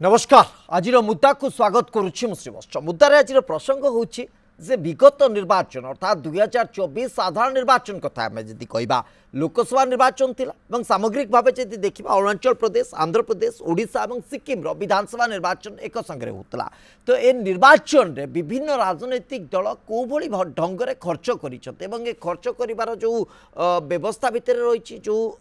नमस्कार आज मुद्दा को स्वागत करुच्ची मुश्रीवश्च मुद्दार आज प्रसंग हूँ जे विगत निर्वाचन अर्थात 2024 साधारण निर्वाचन कथा आम जी कह लोकसभा निर्वाचन थिला सामग्रिक भाव जी देखा अरुणाचल प्रदेश आंध्र प्रदेश ओडिशा और सिक्किम विधानसभा निर्वाचन एक संगे होता तो ये निर्वाचन रे विभिन्न राजनैतिक दल कौ भली ढंग से खर्च कर खर्च कर जो व्यवस्था भितर रही जो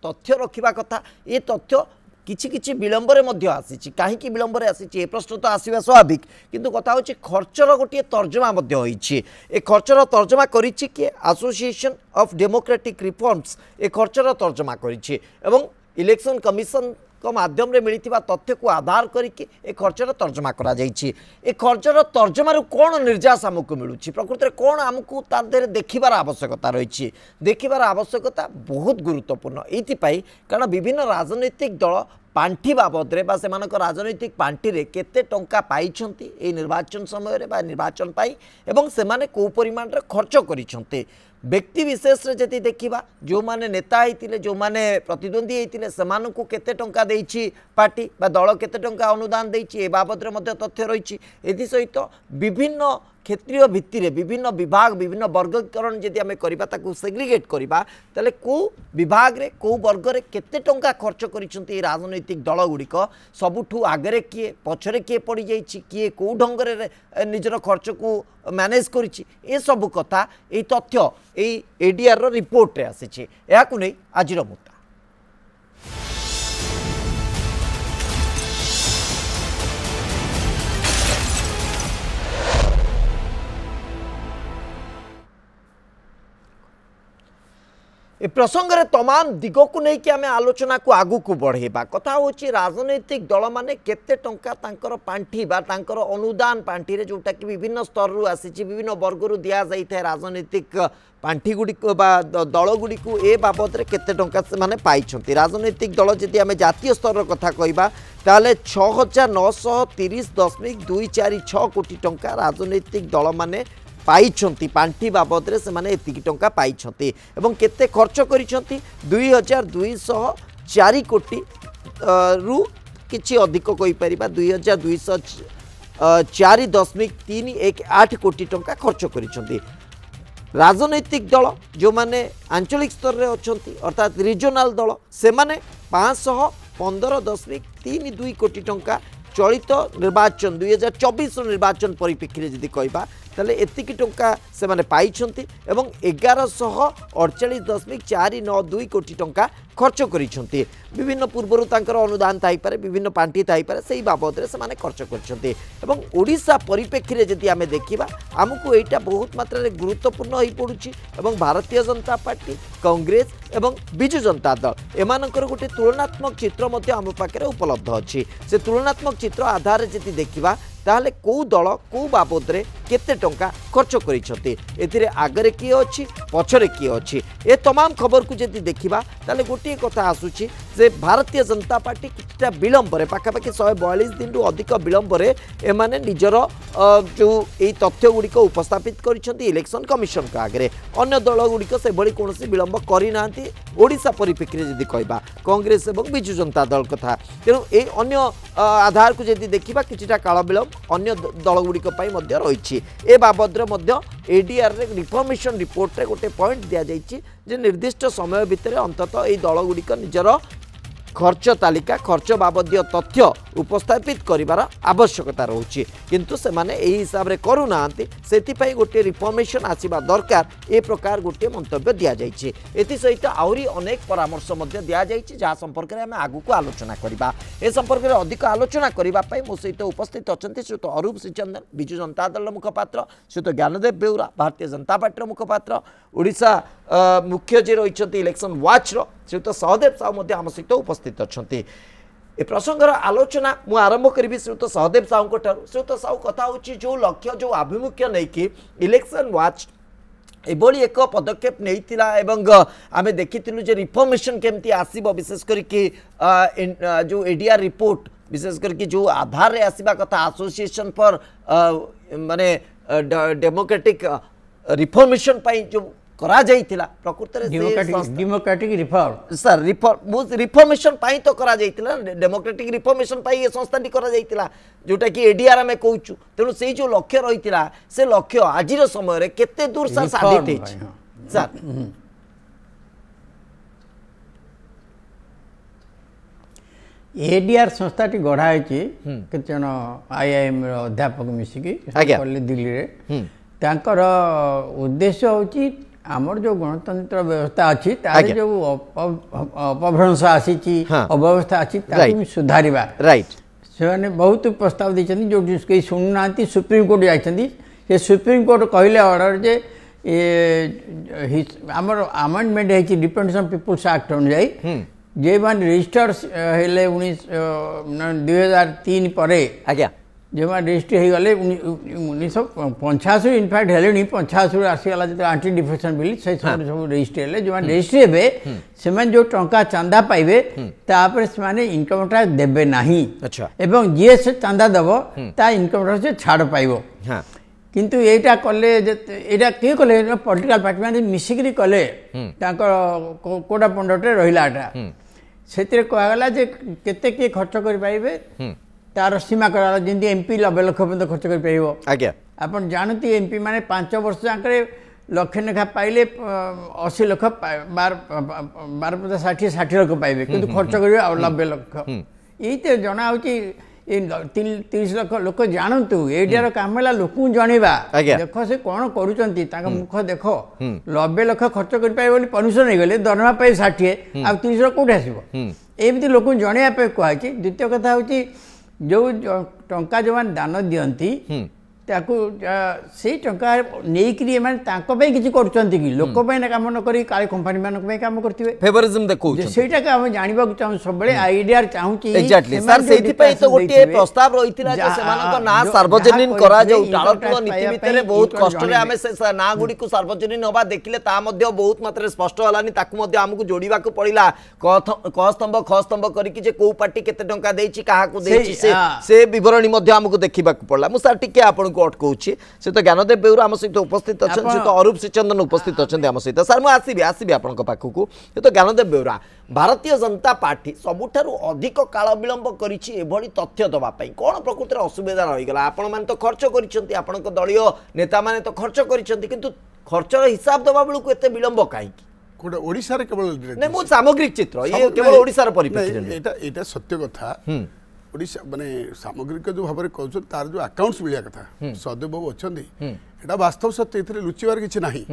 तथ्य रखा कथा ये तथ्य किछि किछि विलंबरे मध्य आसी कहीं विलंबरे आसी प्रश्न तो आसवा स्वाभाविक किंतु कथा होची खर्चर गोटे तर्जमा मध्य होईछि ए खर्चर तर्जमा करिछि कि एसोसिएशन ऑफ डेमोक्रेटिक रिफॉर्म्स ए खर्चर तर्जमा करिछि एवं इलेक्शन कमिशन को माध्यम रे मिलिथिबा तथ्य को आधार करिकि ए खर्चर तर्जमा करा जाइछि ए खर्चर तर्जमारु कोन निर्यास हमकु मिलुछि प्रकृति रे कोन हमकु तार देरे देखिबार आवश्यकता रहिछि देखिबार आवश्यकता बहुत गुरुत्वपूर्ण एथि पई कारण विभिन्न राजनीतिक दल पांठी बाबद रे बा सेमानक राजनीतिक पांठी रे केते टंका पाइछंती ए निर्वाचन समय रे बा निर्वाचन पाई एवं सेमाने को परिमाण रे खर्च करिछंती व्यक्ति विशेष रे जति देखिबा जो माने नेता होइतिले जो माने प्रतिद्वंदी होइतिले सेमानकु केते टंका देइछि पार्टी बा दल केते टंका अनुदान देइछि ए बाबद रे मध्ये तथ्य रहिछि एथि सहित विभिन्न क्षेत्रीय भित्ति रे विभिन्न विभाग विभिन्न वर्गीकरण जदि आम करबा ताकू सेग्रीगेट करबा ताले को विभाग रे को वर्ग रे केते टंका खर्च करिसंती राजनैतिक दल गुड़िक सबुठू आगरे किए पछरे किए पड़ी जाइछि किए को ढंग रे निजर खर्च को मैनेज करिछि ए सब कथा ए तथ्य ए एडीआर रो रिपोर्ट रे आसीछि एहाकु नै आजिर मुद्दा ए प्रसंग रे तमाम दिग को लेकिन आम आलोचना को आगु को बढ़ेबा कथा होची राजनैतिक दल माने केते टंका तांकर पांठी बा तांकर अनुदान पांठी रे जोटा कि विभिन्न स्तर रु आसी विभिन्न वर्ग रु दिया जाई थाए राजनैतिक पांठी गुडी को बा दल गुडी को ए बाबद रे केते टंका से माने पाइछंती राजनैतिक दल जदि आम जातीय स्तर कथा कहबा ताले 6930.246 कोटी टंका राजनैतिक दल माने पाइछंती पांठी बाबद रे से माने एतिकी टंका पाइछंती एवं केते खर्च करिछंती 2204 कोटी रु किछि अधिक कहि परिबा 2204.318 कोटी टंका खर्च करिछंती राजनैतिक दल जो माने आंचलिक स्तर रे अछंती अर्थात रीजनल दल से माने 515.32 कोटी टंका चलित निर्वाचन 2024 निर्वाचन परिप्रेक्षी रे जदि कहबा ताले एतिकी टंका से माने पाइछंती एवं 1148.492 कोटी टंका खर्च करिछंती विभिन्न पूर्वरु तांकर अनुदान थाई पारे विभिन्न पांठी थाई पारे सेही बाबद रे से माने खर्च करिछंती एवं ओडिशा परिप्रेक्षी रे जदि आमे देखिबा हमकु एटा बहुत मात्रा रे गुरुत्वपूर्ण होई पडुची एवं भारतीय जनता पार्टी कांग्रेस एवं बिजु जनता दल एमानकर गोटे तुलनात्मक चित्र मध्ये हम पाखरे उपलब्ध अछि से तुलनात्मक चित्र आधार रे जदि देखिबा ताहले को दल को बाबद रे केते टंका खर्च करिसते एथिरे आगरे किए अछि पछरे किए अछि ए तमाम खबर को जदि देखिबा ताहले गोटे कथा आसुछि जे भारतीय जनता पार्टी किछटा विलंब रे पाखापाखि 142 दिन रु अधिक विलंब रे एमाने निजर जो ए तथ्य गुडी को उपस्थापित करिसंती इलेक्शन कमिशन का आगरे अन्य दल गुडी को से भली कोनोसी विलंब करि नांती ओडिसा परिप्रेक्षी जदि कहबा कांग्रेस एवं बिजु जनता दल कथा तेनु ए अन्य आधार को जदि देखिबा किछटा काल विलंब अन्य दल गुडी को पई मध्य रहिछि ए बाबद रे मध्य एडीआर रे रिफॉर्मेशन रिपोर्ट रे गोटे पॉइंट दिया जाइछि जे निर्दिष्ट समय भितर अंततः ए दल गुडी को निजर खर्च तालिका खर्च बाबदीय तथ्य उपस्थापित करिवार आवश्यकता रहुछि किंतु से माने एही हिसाब रे करू नांती सेति पई गोटे रिफॉर्मेशन आसीबा दरकार ए प्रकार गोटे मंतव्य दिया जाइछि एति सहित आउरी अनेक परामर्श मध्य दिया जाइछि जा संपर्क रे हम आगु को आलोचना करिबा ए संपर्क रे अधिक आलोचना करिबा पई मो सहित उपस्थित अछंती श्रीयुत अरूप श्रीचंदन बिजु जनता दल मुखपात्र श्रीयुत ज्ञानदेव बेउरा भारतीय जनता पार्टी मुखपात्र ओडिशा मुख्य जे रहिछंती इलेक्शन वाच रो श्रीयुत सहदेव साहू मध्य आम सहित उपस्थित अछंती ए प्रसंगर आलोचना मु आरंभ करी श्रीयुत सहदेव साहू श्रीयुत साहू कथा होची जो लक्ष्य जो आभिमुख्य नहीं कि इलेक्शन वाच एभली एक पदक्षेप नहीं आम देखी जे रिफॉर्मेशन केमती आसीबो विशेष करके जो एडीआर रिपोर्ट विशेष करके जो आधार रे आसीबा कथा एसोसिएशन फॉर माने डेमोक्रेटिक रिफॉर्मेशन पाई जो करा जाइतिला प्रकृत रे डेमोक्रेटिक रिफॉर्म सर रिफॉर्मेशन पाई तो करा जाइतिला डेमोक्रेटिक रिफॉर्मेशन पाई ये संस्था टी करा जाइतिला जोटा कि एडीआर में कहूछु तेणु से जो लक्ष्य रहितिला से लक्ष्य आजिर समय रे केते दूर सर साधित है सर एडीआर संस्था टी गढ़ाई केते जन आईआईएम अध्यापक मिसिकी कले दिल्ली रे तांकर उद्देश्य होची आमर जो गणतंत्र व्यवस्था अच्छी तारे जो अपभ्रंश आसी अव्यवस्था अच्छी ताकि सुधारिबा राइट से बहुत प्रस्ताव देछन जो कई सुनुना सुप्रीम कोर्ट जाइछन्ती से सुप्रीम कोर्ट कहले ऑर्डर जे आमर अमेंडमेंट है डिपेंडेंस ऑन पीपल्स एक्ट अनुसार जे मान रजिस्टर हेले 2003 परे आज्ञा जो रजिस्टर हो गले 1985 इनफैक्ट हेले 85 आसीगला जो एंटी डिफेक्शन बिल से सब रजिस्टर हेले जो रजिस्टर हेबे से जो टंका चांदा पाइबे तापर से इनकम टैक्स देबे नहीं अच्छा एवं जे से चांदा देबो ता इनकम टैक्स से छाड़ पाइबो हां किंतु एटा कले एटा के कले पॉलिटिकल पार्टी माने मिसिकरी कले तांकर कोडा पंडटे रहिलाटा सेतिर कहगला जे केते के खर्च कर पाइबे तार सीमा करा जेंती एमपी 90 लाख पर्यंत खर्च कर पाइबो आज्ञा आपण जानती एमपी माने 5 वर्ष जाकरे लक्ष लेखा पाइले 80 लाख 12 60 लाख पाइबे किंतु खर्च करिवे 90 लाख एते जना होची 30 लाख लोक जानतु एडियार कामला लोक जणेबा देखो से कोन करूचंती ताका मुख देखो 90 लाख खर्च कर पाइबो बोली परमिशन नै गले दरमा पाइ 60 आ 30 लाख कोठे आसीबो एमती लोक जणेया पे कहै छी द्वितीय कथा होची जो टंका जो दान दियंती ताकू से टंका नेइकरी माने ताको पे किछि करचंती कि लोक पे ना काम न करी काली कंपनी मान पे काम करथिबे फेवरिज्म देखौ सेटा का हम जानिबा को चाहू सबले आईडिया चाहू कि एग्जैक्टली सर सेति पे तो गोटे प्रस्ताव रहितिला जे सेमान को ना सार्वजनीन करा जाउ टाळटुआ नीति भितरे बहुत कष्ट रे हमें से ना गुडी को सार्वजनीन होबा देखिले ता मध्ये बहुत मात्रा स्पष्ट हलानी ताकू मध्ये हमकु जोडीबा को पड़िला क स्तंभ करी कि जे को पार्टी केते टंका देछि काहा को देछि से विवरणी मध्ये हमकु देखिबा को पड़ला मु सर टिके आपन अटकाऊँ से तो ज्ञानदेव बेउरा आम सहित उपस्थित अच्छा से तो अरूप श्रीचंदन उपस्थित अच्छा आम सहित सर मुझे आसबि आपण पाखक ये तो ज्ञानदेव बेउरा भारतीय जनता पार्टी सबुठारु अधिक काल विलंब करिछि एभली तथ्य दवापाई कौन प्रकृति असुविधा रहीगला आपण माने तो खर्च करिसेंती आपण दलीय नेता माने तो खर्च करिसेंती किंतु खर्चर हिसाब दवा बेलू एते विलंब काई कोडा ओडिसा रे केवल नहीं मो सामग्रिक चित्र ये केवल ओडिसा रे परिप्रेक्षी एटा एटा सत्य कथा ओडिशा माने सामग्रिक जो भाव कहते तार जो अकाउंट्स मिलिया कथा सदैव बाबू अच्छा एटा वास्तव सत्य एथिरे लुचिबार किछि नाही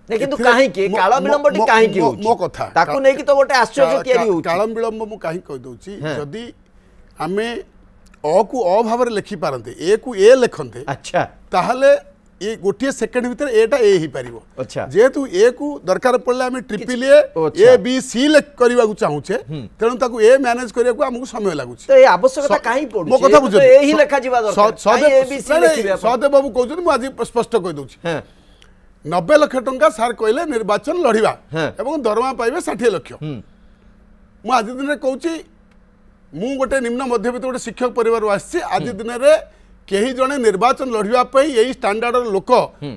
किंतु काहे के काल विलंब टी काहे की मो कथा ताकू नै कि तो गोटे आश्चर्य तयारी होछि काल विलंब मु काहे कहि दोछि जदी हमें अ को अ भाव रे लिखि पारंते ए को ए लिखंते अच्छा ताहले ये गोटे सेकेंड भीतर एटा ए ही पारिबो अच्छा जेतु ए को दरकार पड़ले हम ट्रिपल ए बी सी करबा को चाहूचे तेनु ताकू ए मैनेज करिया को हमकु समय लागुची तो ए आवश्यकता काहे पड़ुची मो कथा बुझो ए ही लिखा जिबा दरकार ए बी सी लिखिबे सदे बाबू कहउछन मु आज स्पष्ट कहि दोछि 90 लाख टंका सार कहले निर्वाचन लढिबा एवं दरमा पाइबे 60 लाख मु आज दिन रे कहउची मु गोटे निम्न मध्यबित्त गोटे शिक्षक परिवार आसी आज दिन रे केही जने निर्वाचन लढिबा पई एही स्टैंडर्ड लोक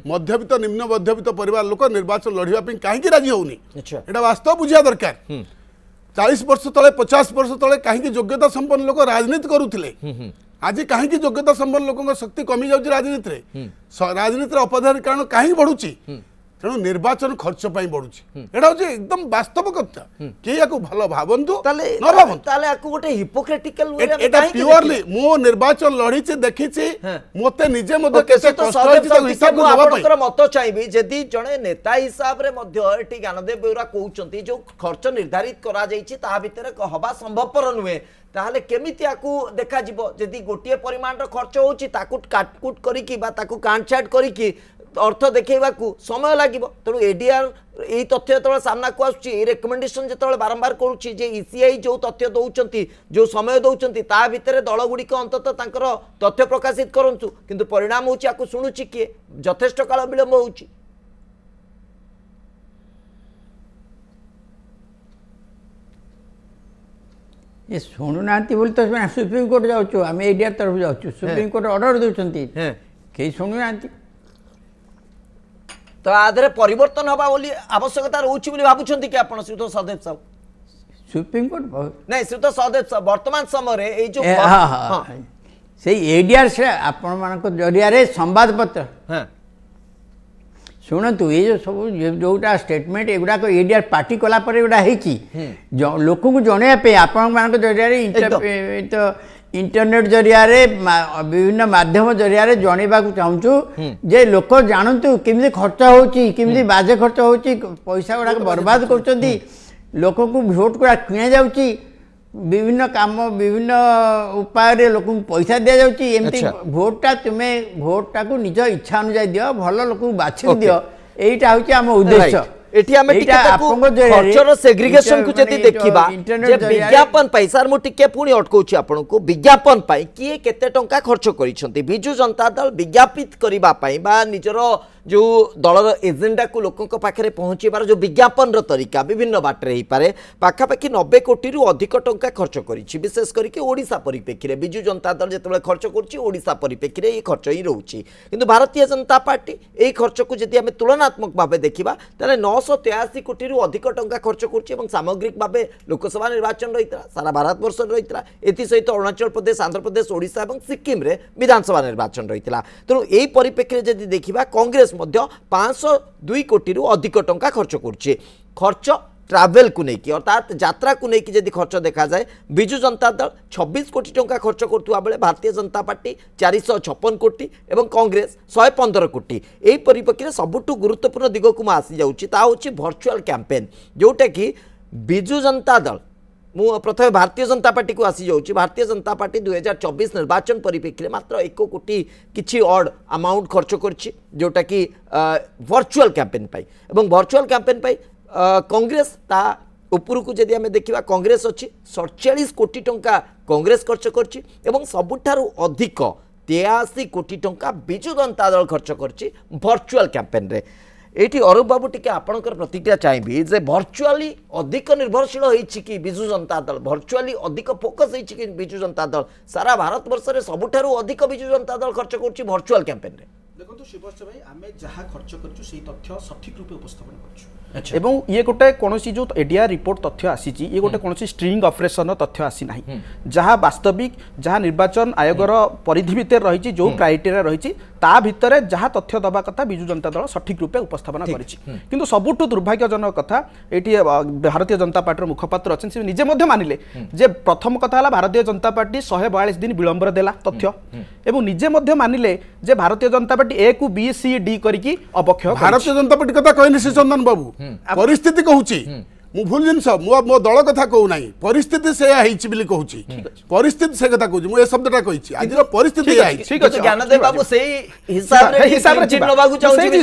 मध्यबित्त निम्न मध्यबित्त परिवार लोक निर्वाचन लढिबा पई काहे की राजी होउनी एटा वास्तव बुझिया दरकार 40 वर्ष तले 50 वर्ष तले काहे की योग्यता संपन्न लोक राजनीति करूथिले आज काहे की योग्यता संपन्न लोकन शक्ति कमी जाउची राजनीति रे राजनीति रे अपधार कारण काहे बढ़ुची तेणु निर्वाचन खर्च पाई बढ़ुची एटा होची एकदम वास्तव कथा के याको भलो भाबंतु न भाबंतु ताले याको गोटे हिपोक्रेटिकल वे एटा प्योरली मो निर्वाचन लढिचे देखिछि मोते निजे मधे केसे कष्ट होछि त हिसाब को दबा पई मत चाहिबी जदी जणे नेता हिसाब रे मध्य एटी ज्ञानदेव बेउरा कहउचंती जो खर्च निर्धारित करा जाईछि ता भितरे हबा संभवपर नुहे ताहले केमिति याकू देखा जिवो जदी गोटिए परिमाण रो खर्च होछि ताकू काटकुट करी कि बा ताकू काटछाट करी कि अर्थ देखा समय लगे तेणु एडीआर यही तथ्य जो सामना को आसुची रेकमेंडेशन जो बारंबार करुच्ची ईसीआई जो तथ्य दौरान जो समय दौरान ता भितर दलगुड़िक अंततः तांकर तथ्य प्रकाशित करूँ किंतु परिणाम हो शुणुची किए यथेष्ट काल विलंब हो ये शुणुना बोली तो सुप्रीम कोर्ट जाऊँ आम एडीआर तरफ जाऊँ सुप्रीम कोर्ट ऑर्डर दौरान कहीं शुणुना तो आधे परिवर्तन हवा बोली आवश्यकता रोची बोली भाबुछंती कि आपण श्रीयुत सहदेव साहू सुप्रीम कोर्ट नहीं श्रीयुत सहदेव साहू वर्तमान समय ए जो से एडीआर से आपण मानक जरिया संवादपत्र हां शुणु ये सब जोटा स्टेटमेंट एगुड़ाक एडीआर पार्टी कला एगुड़ा लोक को जनवाई आपण मान जरिया इंटरनेट जरिया विभिन्न माध्यम जरिया जनवा चाहूँ जे लोक जानतु केमी खर्च होमी बाजे खर्च हो पैसा गुड़ाक बर्बाद कर लोक को भोट गुड़ा किणा जाऊँगी विभिन्न काम विभिन्न उपाय लोक पैसा दि जाऊँगी भोटा तुम्हें भोटा को निज इच्छा अनुसार दियो भल लोक बाछि दियो एटा हूँ आम उद्देश्य एठी हमें खर्चर सेग्रीगेशन को जति देखिबा जे विज्ञापन पैसा मु टिके पुणी अटकौछि आपन को विज्ञापन पाई किए केते टंका खर्च करिसंती बिजु जनता दल विज्ञापित करिबा पाई बा निजर जो दलर एजेंडा को लोकों पाखे पहुँचार जो विज्ञापन तरीका विभिन्न बाटे हो पारे पाखापाखि 90 कोटी रु अधिक टंका खर्च करिछि विशेष करके ओडिशा परिप्रेक्षी बिजु जनता दल जिते खर्च करोडिशा परिप्रेक्षी ये खर्च ही रोचे किंतु भारतीय जनता पार्टी यही खर्च को जदि आम तुलनात्मक भाव देखा तेल 983 कोटी रु अधिक टंका खर्च कर सामग्रिक भाव लोकसभा निर्वाचन रही सारा भारत वर्ष रही एसत अरुणाचल प्रदेश आंध्र प्रदेश ओडिशा और सिक्किम रे विधानसभा निर्वाचन रही तेणु यही परिप्रेक्षी जदि देखा कांग्रेस 502 कोटी रु अधिक टंका खर्च कर खर्च ट्रावेल को लेकिन अर्थात यात्रा को लेकिन जब खर्च देखा जाए बिजु जनता दल 26 कोटी टंका खर्च करुवा बेले भारतीय जनता पार्टी 456 कोटी एवं कांग्रेस 115 कोटी यही परिप्रेक्षी में सबुठ गुरुत्वपूर्ण दिग को आसी जाऊँगी भर्चुआल कैंपेन जोटा कि बिजु जनता दल मु प्रथम भारतीय जनता पार्टी को आसी जाऊँगी भारतीय जनता पार्टी 2024 निर्वाचन परिप्रेक्षी में मात्र 1 कोटी किछि ऑड अमाउंट खर्च करछि जोटा कि वर्चुअल कैंपेन पाई एवं वर्चुअल कैंपेन पाई कांग्रेस ता उपरू को जदि आम देखा कांग्रेस अच्छी 47 कोटी टंका कांग्रेस खर्च करछि एवं सबुठारु अधिक 83 कोटी टंका बिजु जनता दल खर्च करछि वर्चुअल कैंपेन रे एठी अरूप बाबू टिके आपणकर प्रतिक्रिया चाहिए जे वर्चुअली अधिक निर्भरशील होइछि कि बिजु जनता दल वर्चुअली अधिक फोकस होइछि कि बिजु जनता दल सारा भारत वर्ष रे सबुठारु अधिक बिजु जनता दल खर्च करछि वर्चुअल कैंपेन रे देखो शिवस्य भाई आम जहाँ खर्च करछु से तथ्य सठिक रूपे उपस्थापन करछु एवं ये गोटे कौन जो एडीआर रिपोर्ट तथ्य आसी ये गोटे कौन स्ट्रिंग ऑपरेशन तथ्य आसी ना जहाँ वास्तविक जहाँ निर्वाचन आयोगर परिधि भितर रही जो क्राइटेरिया रही ता भितर जहाँ तथ्य दबा कथा बिजु जनता दल सठिक रूपे उपस्थापन कर सबुठ दुर्भाग्यजनक कथा ये भारतीय जनता पार्टी मुखपात्र अच्छे से निजे मानिले जे प्रथम कथा भारतीय जनता पार्टी 142 दिन विलंबर देला तथ्य एवं निजे मानिले जे भारतीय जनता पार्टी ए को बी सी डी करके अवक्षय भारतीय जनता पार्टी कथा कहनी श्री चंदन बाबू परिस्थिति कहूची मु भूल जिनस मो दल कथा कहू नाही परिस्थिति से आइछि बिली कहूची परिस्थिति से कथा कहूची मु ए शब्दटा कहिछि आज रो परिस्थिति आइछि ठीक अछि ज्ञानदेव बाबू सेही हिसाब रे चिन्ह बाबू चाहूछि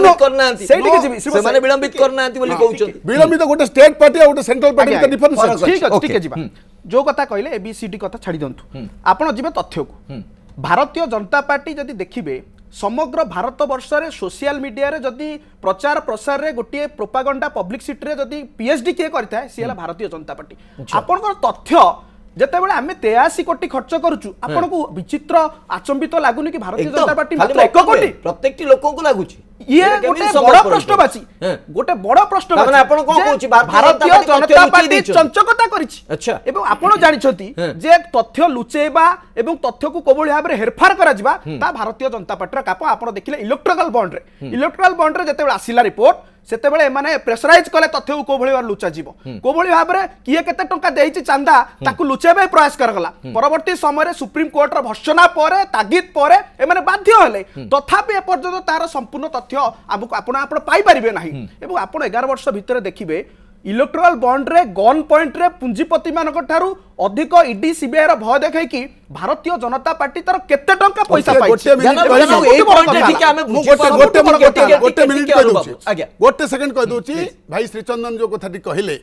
नो करनांती से माने विलंबित करनांती बोली कहउछन विलंबित गोटे स्टेट पार्टी और गोटे सेंट्रल पार्टी के डिफरेंस ठीक अछि बा जो कथा कहले एबीसीडी कथा छाडी दंतु आपण जिबे तथ्य को भारतीय जनता पार्टी जदि देखिबे समग्र भारत वर्ष रे सोशल मीडिया रे जदि प्रचार प्रसार रे गोटे प्रोपागंडा पब्लिसिटी रे जदि पीएचडी किए करता है सी भारतीय जनता पार्टी आपन तथ्य जेते बेले आमे 83 कोटी खर्च करूछु आपन को विचित्र आचंबित लागुनी कि भारतीय जनता पार्टी मात्र 1 कोटी प्रत्येक लोगों को लागुची ये गोटे बड़ प्रश्नवाची गोटे बड़ प्रश्नवाची माने आपन कोन कहूची भारतीय जनता पार्टी चंचकता करिछि अच्छा एवं आपन जानि छथि जे तथ्य लुचेबा एवं तथ्य को कोबोली भाबरे हेरफार करा जिबा ता भारतीय जनता पार्टी काप आपन देखिले इलेक्ट्रिकल बॉन्ड रे जेते बेले आसिला रिपोर्ट सेते बेले माने प्रेशराइज कले तथ्य को कोबोली भाबरे लुचा जिवो कोबोली भाबरे किए केते टंका देइछि चांदा ताकू लुचेबे प्रयास करगला परवर्ती समय रे सुप्रीम कोर्ट रो भर्सना परे तागिद परे ए माने बाध्य हले तथापि ए पर्यंत तार संपूर्ण तथ्य आपण पाई परिबे नाही एवं आपण 11 वर्ष भितर देखिबे इलेक्ट्रल बॉन्ड रे गन पॉइंट रे पुंजीपति मानक ठारू अधिक ईडी सीबीआई रो भय देखै कि भारतीय जनता पार्टी तार केते टंका पैसा पाइछि गोटे सेकंड कह दोछि भाई श्रीचंदन जो कथाटी कहले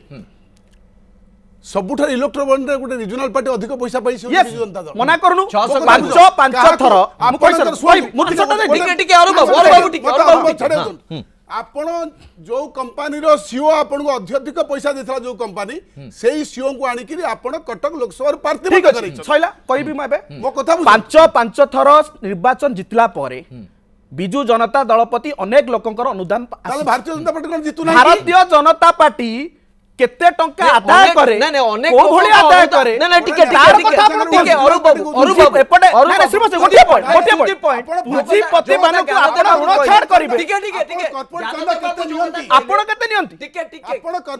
सबुठार इलेक्ट्रो बॉन्ड रे गोटे रीजनल पार्टी अधिक पैसा पाइछि जनता दल मना करनु 5 थर हम पैसा मुठी सटा टिके और आपण जो कंपनी रो सीओ आपण को अत्यधिक पैसा देथला जो कंपनी सेही सीओ को आनी कि आपण कटक लोकसभा प्रार्थी करै छैला कहबी म एबे मो कथा 5 थर निर्वाचन जितला परे विजु जनता दल प्रति अनेक लोकंकर अनुदान भारतीय जनता पार्टी कौन जीतु भारतीय जनता पार्टी केते टंका आदाय करे ना अनेक को भली आदाय करे ना टिके अरुण बाबू एपटे ना श्रीमती गोटे पॉइंट पुंजीपति मानकु आपण ऋण छाड़ करिवे टिके आपण केते नियंती टिके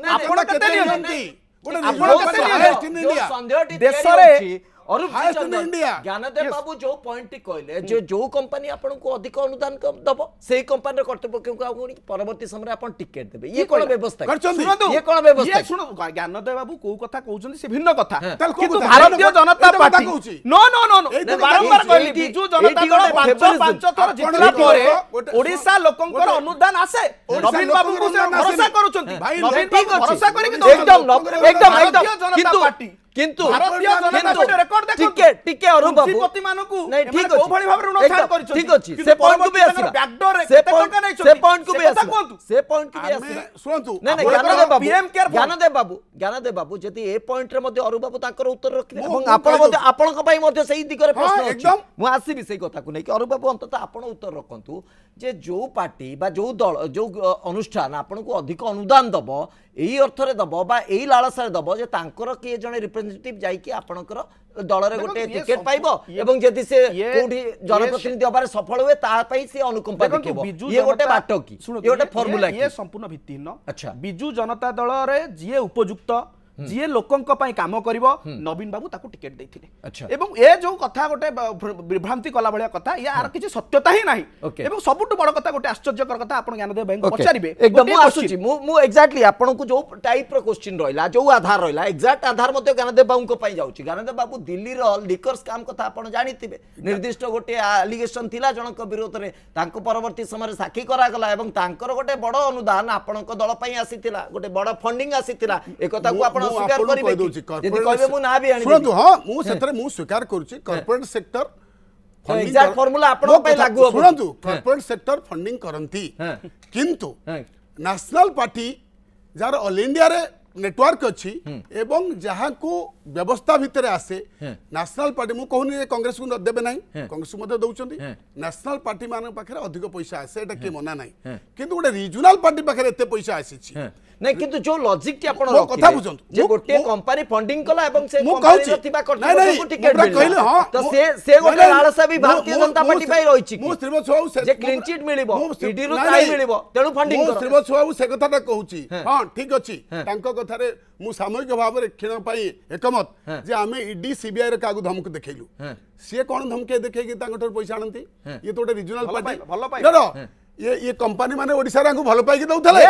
आपण केते नियंती देशरे ज्ञानदेव बाबू जो पॉइंट कहले जो कंपनी आपको अधिक अनुदान दब से कंपनी कर्तृपक्ष परवर्ती समय आप टिकेट देबे ये कोन व्यवस्था ये कोन व्यवस्था सुनो ज्ञानदेव बाबू को कथा कहउछन से भिन्न कथा किंतु Bharatiya Janata Party no no no no बारंबार कहली बिजु जनता दल 5 थर जितला परे ओडिसा लोकंकर अनुदान आसे नवीन बाबू को भरोसा करूछंती नवीन बाबू भरोसा करी एकदम किंतु किंतु भारतीय जनता पार्टी रेकॉर्ड देखो टिके अरुण बाबू पुंजीपति मानकु नहीं ठीक ओ भली भाबरे ऋण छाड़ करिछ ठीक अछि से पॉइंट को भी आसीबा बैकडोर रे से पॉइंट को भी आसीबा से पॉइंट को भी आसीबा सुनतु नहीं ज्ञानदेव बाबू जति ए पॉइंट रे मध्ये अरुण बाबू ताकर उत्तर रखिबे এবং आपण मध्ये आपनक पई मध्ये सही दिगरे प्रश्न अछि मु आसीबी सही कथा को नै कि अरुण बाबू अंतत आपण उत्तर रखंतु जे जो पार्टी बा जो दल जो अनुष्ठान आपनको अधिक अनुदान दबो एही अर्थरे दबो बा एही लालसारे दबो जे तांकर किए जने रिप्रेजेंटेटिव जाई कि आपनकर दल रे गोटे टिकेट पाइबो एवं जदि से कोठी जनप्रतिनिधि होबारे सफल हुए ता पई से अनुकंपा देखेबो ये गोटे बाटो की ये गोटे फार्मूला की ये संपूर्ण भित्तिहीन अच्छा बिजु जनता दल रे जिए उपयुक्त जी लोकंक पई काम करिवो नवीन बाबू ताकू टिकेट देथिले अच्छा एवं ए जो कथा गोटे विभ्रांति कला भलिया कथा यार किछि सत्यता ही नाही एवं सबटु बड़ कथा गोटे आश्चर्यकर कथा आपण ज्ञानदेव भाई पचारिबे एकदम आसुची मु एग्जैक्टली आपण को जो टाइप रो क्वेश्चन रहला जो आधार रहला एग्जैक्ट आधार मते ज्ञानदेव बाबू को पई जाउची ज्ञानदेव बाबू दिल्ली रो लिकर स्कैम कथा आपण जानिथिबे निर्दिष्ट गोटे एलिगेशन थिला जनक विरोध रे तांको परवर्ती समय साखी करा गला एवं तांकर गोटे बड़ अनुदान आपण को दल पई आसीथिला गोटे बड़ फंडिंग आसीथिला ए कथा को आपण स्वीकार करिवे यदि कहबे मु ना भी आनी सुनतु हां मु सेतरे मु स्वीकार करूची कॉर्पोरेट सेक्टर एग्जैक्ट फार्मूला आपण पई लागू हो सुनतु कॉर्पोरेट सेक्टर फंडिंग करंती किंतु national party jar all India रे नेटवर्क अच्छी एवं जहाँ को व्यवस्था भितर आसे नेशनल पार्टी मु कहूनी कांग्रेस को देबे नाही कांग्रेस को दउचंती नेशनल पार्टी मान पाखरे अधिक पैसा आसे एटा के मना नाही किंतु गोटे रीजनल पार्टी पाखरे एते पैसा आसीची नहीं किंतु जो लॉजिक टी आपण कथा बुझंतु जे गोटे कंपनी फंडिंग कला एवं से कंपनी रतिबा करते को टिकेट कहले हां तो से गोटे लालसा भी भारतीय जनता पार्टी पई रहिछि मु श्रीमत बाबू से जे क्लीन चिट मिलिबो ईडी रो ताई मिलिबो तेनु फंडिंग कर श्रीमत बाबू से कथाटा कहूची हां ठीक अछि तांको कथारे मु सामूहिक भाव रे क्षण पई एकमत जे आमे ईडी सीबीआई रे कागु धमक देखैलु से कोन धमके देखै कि तांगठर पैसा आनंती ये तो रीजनल पार्टी भलो पाई ये कंपनी माने ओडिसा रे भलो पाई कि दउथले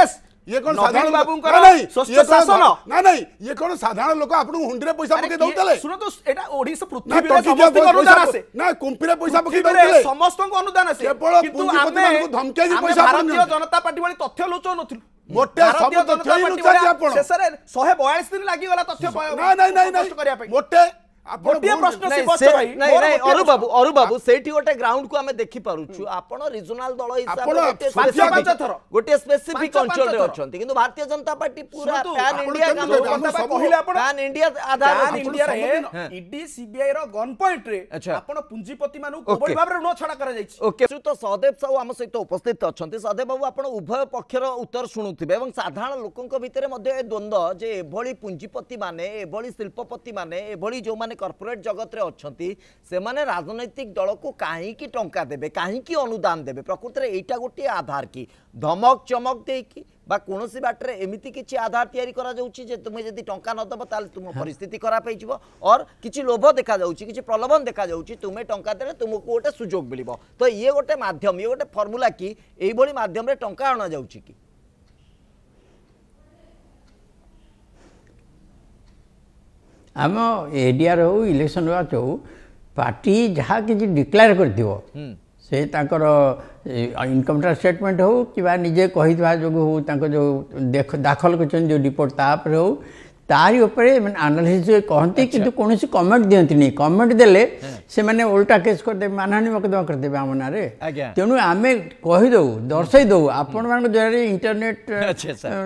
ये कोन साधारण बाबू नहीं स्वस्थ शासन नहीं ये कोन साधारण लोक आपन हुंडरे पैसा पके दउतले सुनो तो एटा ओडिसा पृथ्वी रे समस्त अनुदान आसे ना कुंपीरे पैसा पके दउतले समस्त को अनुदान आसे किंतु आमे धमके जी पैसा भारतीय जनता पार्टी वाली तथ्य लुचो नथिलु मोटे सब तथ्य ही लुचाची आपन शेषरे 142 दिन लागि गला तथ्य नहीं करिया पे मोटे गोटे प्रश्न से भाई नहीं नहीं अरु बाबू सेठी गोटे ग्राउंड को हमें देखि पारुछु आपण रीजनल दल हिसाब गोटे स्पेसिफिक अंचल रे अछंती किंतु भारतीय जनता पार्टी पूरा पैन इंडिया काम कहिले आपण पैन इंडिया आधार पैन इंडिया रे ईडी सीबीआई रो गन पॉइंट रे आपण पुंजीपति मानु कोबडी भाबरे ऋण छडा करा जाईछि ओके तो सहदेव साहू हम सहित उपस्थित अछंती सहदेव बाबू आपण उभय पक्षर उत्तर सुनुथिबे एवं साधारण लोकंक भितरे मध्ये द्वंद्व जे एभली पुंजीपति माने एभली शिल्पपति माने एभली जो माने कॉर्पोरेट जगत रे अछंती से माने राजनैतिक दल को काहे की टंका देबे काहे की अनुदान देबे प्रकृति रे एटा गोटे आधार की धमक चमक दे की बा कोनोसी बाटरे एमिति किछि आधार तयारी करा जाउछि जे तुमे जदी टंका न दबो ताल तुम परिस्थिति खराब होई जिवो और किछि लोभ देखा जाउछि किछि प्रलोभन देखा जाउछि तुमे टंका देले तुमको गोटे सुजोग मिलिबो तो ये गोटे माध्यम ये गोटे फार्मूला की एई भली माध्यम रे टंका आना जाउछि की आम एरिया हो इलेक्शन हो पार्टी जहाँ कि डिक्लेयर कर से ताकर इनकम टैक्स स्टेटमेंट हो कि निजे कही जो हो जो दाखल कर जो रिपोर्ट तापर हो तारी उपरे एनालिसिस कहते कि कौन कमेंट दिखती नहीं कमेंट देले से माने उल्टा केस करदे मानहानि मकदमा करदे आम ना तेणु आम कहीदे दर्शाई दो आपण मान जरिए इंटरनेट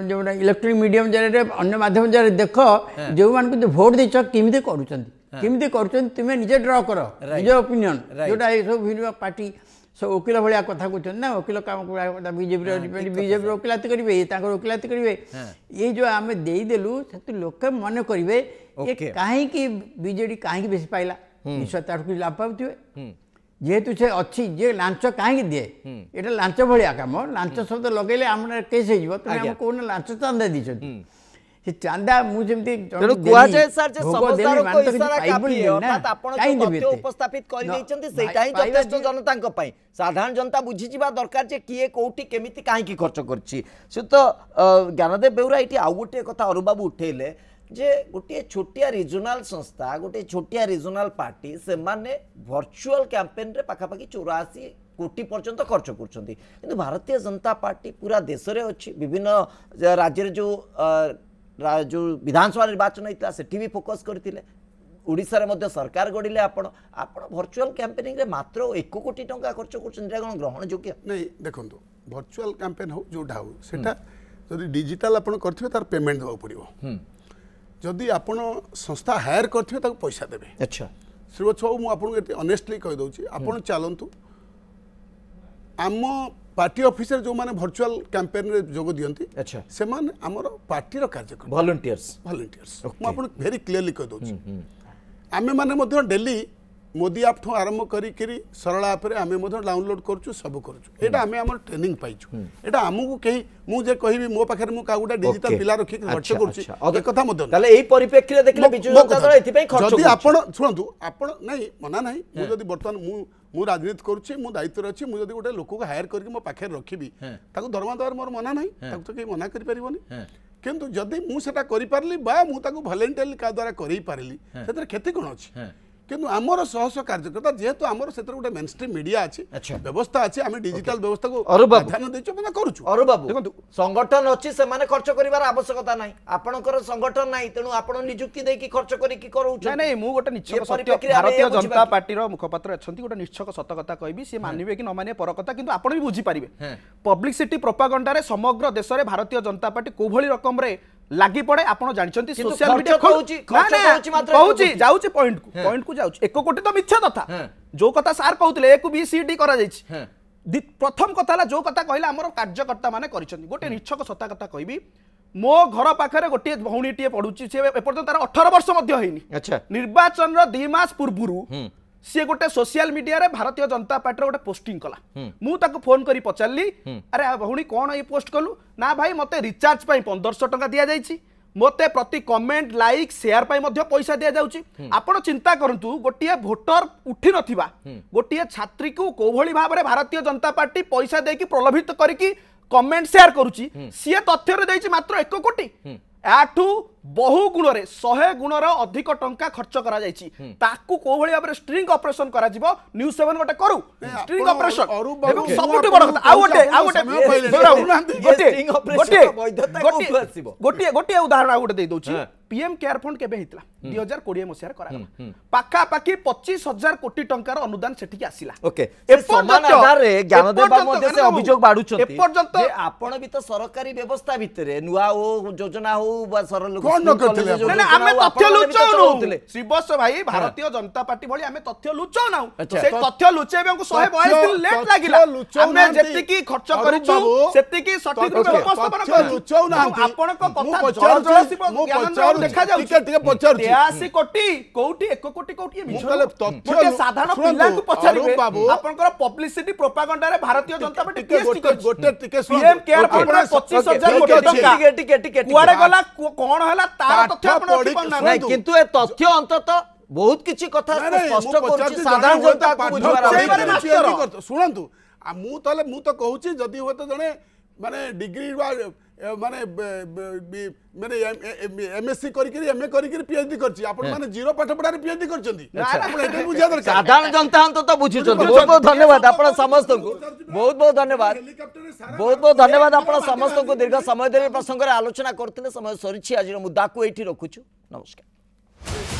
जो इलेक्ट्रिक मीडियम जरिए अन्य माध्यम जरिए देख जो मान भोट देच केमी कर तुम्हें निजे ड्र कर निज ओपिनियन जोटा ये सब भिन्न पार्टी सब वकिल भाया कथा कहते ना वकिल काम बीजेपी वकिलाती करेंगे वकिलाती करेंगे ये जो आम देदेलु लोक मन करेंगे कहीं बीजेडी कहीं बेसी पाइला निश्चय तार कुछ लाभ पाथे जेहेतु से अच्छी जे लांच कहीं दिए ये लांच भाया कम लांच शब्द लगे आम केस हो कौन लांच चांदा दी चांदा मुझे उपस्थापित जनता साधारण जनता बुझीजा दरकार जे किए कोठी केमिति काहे खर्च करछि से तो ज्ञानदेव बेउरा ये आउ गोटे कथा अरुबाबू उठेले जे गोटे छोटिया रिजनाल संस्था गोटे छोटिया रिजनाल पार्टी से माने वर्चुअल कैंपेन रे पाखापाखि 84 कोटी पर्यंत खर्च करछंती किंतु भारतीय जनता पार्टी पूरा देश रे अछि विभिन्न राज्य जो विधानसभा निर्वाचन होता सेठी भी फोकस करते ओडिशा रे सरकार गढ़िले आपण वर्चुअल कैंपेनिंग रे मात्र 1 कोटी टंका खर्च करछन ग्रहण योग्य नहीं देखंतु वर्चुअल कैंपेन हो जोटा हो सेटा जदि डिजिटल आपण करथिबे तार पेमेंट देबा पड़िबो जदि आपण संस्था हायर करथिबे ताको पैसा देबे अच्छा श्रीवत्स बाबू मु आपन एते ऑनेस्टली कहि दउची आपण चलंतु आम पार्टी ऑफिसर जो माने वर्चुअल कैंपेन रे जोग दियंती अच्छा से माने हमर पार्टी रो कार्यक्रम वॉलंटियर्स मु आपन वेरी क्लियरली कहि दउची आमे माने मध्य डेली मोदी ऐप ठो आरंभ करी सरल ऐप रे आमे मध्य डाउनलोड करछु सब करछु एटा आमे हमर ट्रेनिंग पाइछु एटा हमकु केही मु जे कहिबी मो पाखरे मु कागुडा डिजिटल पिला रखि खर्च करछु ए कथा मध्य ताले एई परिप्रेक्षी रे देखले बिजु जनता दल एथि पई खर्च जदी आपण सुनंतु आपण नहीं मना नहीं मु जदी वर्तमान मु राजनीति करुच्छे मु दायित्व अच्छी मुझे गोटे लोक को हायर करके मो पाखे रखी दरमा देवार मोर मना नहीं तो कहीं मना करें किंतु जदि मुझे करी पारली बा मु वॉलंटियरली का द्वारा करी पारली से क्षति कौन अच्छी किंतु आमर सहस कार्यकर्ता जेहेतु आमर से गोटे मेन स्ट्रीम मीडिया अच्छी व्यवस्था अच्छी आम डिजिटल व्यवस्था को ध्यान देछु मना करूछु अरु बाबू देखंतु संगठन अच्छी से माने खर्च करिवार आवश्यकता नाही आपनकर संगठन नाही तेनु आपण नियुक्ति देकी खर्च करी की करूछ नहीं मु गोटे निश्चक सत्य भारतीय जनता पार्टी रो मुखपात्र अछंती गोटे निश्चक सत्य कथा कहबी से मानिबे कि न माने पर कथा किंतु आपण भी बुझी पारिबे पब्लिसिटी प्रोपागेंडा रे समग्र देश रे भारतीय जनता पार्टी को भली रकम रे लागि पड़े आपण जानिचंती सोशल मीडिया कहूची जाउची पॉइंट को जाउची 1 कोटी तो मिथ्या कथा जो कथा सार कहउतले एक बी सी डी करा जाइछि प्रथम कथा ला जो कथा कहले हमर कार्यकर्ता माने करिसंती गोटे निश्चक सत्ता कथा कहबी मो घर पाखरे गोटे भौणीटीए पढुची से एपर्यंत तार 18 वर्ष मध्य होइनी अच्छा निर्वाचन रो 2 मास पूर्वरु सी गोटे सोशल मीडिया रे भारतीय जनता पार्टी गोटे पोस्टिंग कला मु ताको फोन करी पचारली अरे भौणी कौन ये पोस्ट कलु ना भाई मते रिचार्ज पाई 1500 टका दिया जाइछि मते प्रति कमेंट लाइक शेयर पाई मध्य पैसा दिया जाउछि आपण चिंता करंतु गोटिए वोटर उठी नथिबा गोटिए छात्री को को भली भाबरे भारतीय जनता पार्टी पैसा देकी प्रलोभित करिकी कमेंट शेयर करूछि सी तथ्य रे दैछि मात्र 1 कोटी आठू बहु गुण रे 100 गुणर अधिक टंका खर्च करा जायछि ताकू को भली भाबरे स्ट्रिंग ऑपरेशन करा जिवो न्यूज 7 गोटे करू स्ट्रिंग ऑपरेशन एवं सबटु बड़ कथा गोटे उदाहरण आ गोटे दे दोछि पीएम केयर फंड केबे हितला 2020 मसिया करा पाखा पाखी 25,000 कोटी टंकार अनुदान सेठी आसिला ओके समान आधार रे ज्ञानदेव बाबू मध्ये से अभियोग बाडुछंती जे आपण भी तो सरकारी व्यवस्था भितरे नुआ हो योजना हो बा सरल कोन न करथिले ना हमें तथ्य लुचाउनु श्रीबस भाई भारतीय जनता पार्टी भली हमें तथ्य लुचाउनाउ से तथ्य लुचेबे को 122 दिन लेट लागिला हमें जेति की खर्च करिछु सेति की सठिक रूप उपस्थापन करू लुचाउना आपण को कथा जड़ जड़सिबो ज्ञान देखा जाउ टिके पचार 83 कोटी कोटी 1 कोटी कोटी तथ्य साधारण पिला को पचारिबे आपनकर पब्लिसिटी प्रोपागेंडा रे भारतीय जनता पार्टी गोटे टिके पीएम केयर फंड 25,000 कोटी टंका टिके कुआडे गला कोन हला तार तथ्य आपण रखि पन्ना नहीं किंतु ए तथ्य अंततः बहुत किछि कथा स्पष्ट करूछि साधारण जनता को बुझवार सुनंतु मु तो कहूछि जदी होत जने माने डिग्री माने माने एमएससी करी एमए करी पीएचडी करछि आपण माने जीरो पाठ पढारे पीएचडी करछंती आपण एते बुझिया दरकार साधारण जनता तो बुझिछंती बहुत बहुत धन्यवाद आपण समस्त को बहुत बहुत धन्यवाद आपण समस्त को दीर्घ समय धरि प्रसंग रे आलोचना करथिले समय सरिछि आज मुद्दा को एठी रखुछु नमस्कार।